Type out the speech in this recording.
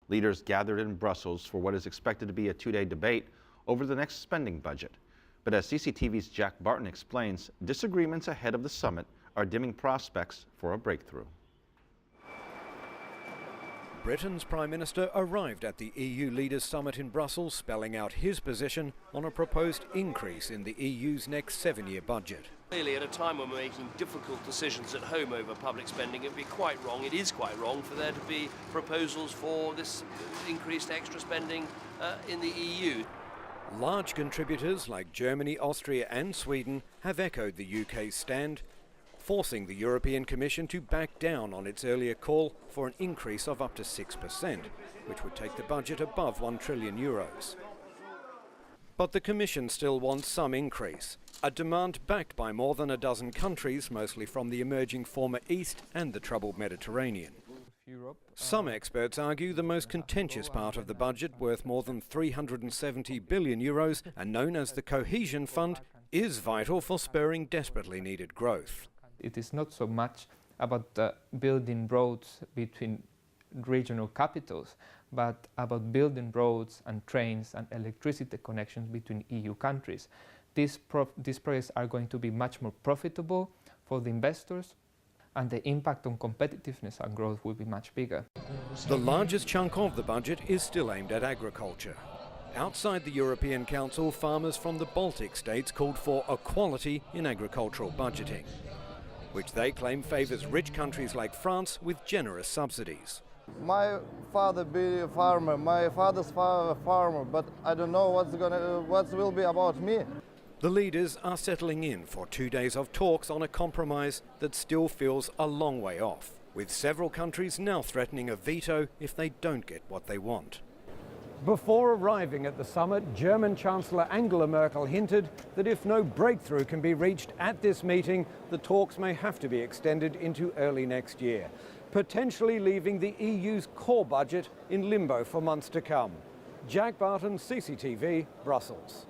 Leaders gathered in Brussels for what is expected to be a two-day debate over the next spending budget. But as CCTV's Jack Barton explains, disagreements ahead of the summit are dimming prospects for a breakthrough. Britain's Prime Minister arrived at the EU Leaders' Summit in Brussels, spelling out his position on a proposed increase in the EU's next 7-year budget. Clearly, at a time when we're making difficult decisions at home over public spending, it would be quite wrong, it is quite wrong, for there to be proposals for this increased extra spending in the EU. Large contributors like Germany, Austria and Sweden have echoed the UK's stand, forcing the European Commission to back down on its earlier call for an increase of up to 6%, which would take the budget above €1 trillion. But the Commission still wants some increase, a demand backed by more than a dozen countries, mostly from the emerging former East and the troubled Mediterranean. Some experts argue the most contentious part of the budget, worth more than €370 billion and known as the Cohesion Fund, is vital for spurring desperately needed growth. It is not so much about building roads between regional capitals, but about building roads and trains and electricity connections between EU countries. These projects are going to be much more profitable for the investors, and the impact on competitiveness and growth will be much bigger. The largest chunk of the budget is still aimed at agriculture. Outside the European Council, farmers from the Baltic states called for equality in agricultural budgeting, which they claim favours rich countries like France with generous subsidies. My father be a farmer, my father's father a farmer, but I don't know what will be about me. The leaders are settling in for 2 days of talks on a compromise that still feels a long way off, with several countries now threatening a veto if they don't get what they want. Before arriving at the summit, German Chancellor Angela Merkel hinted that if no breakthrough can be reached at this meeting, the talks may have to be extended into early next year, potentially leaving the EU's core budget in limbo for months to come. Jack Barton, CCTV, Brussels.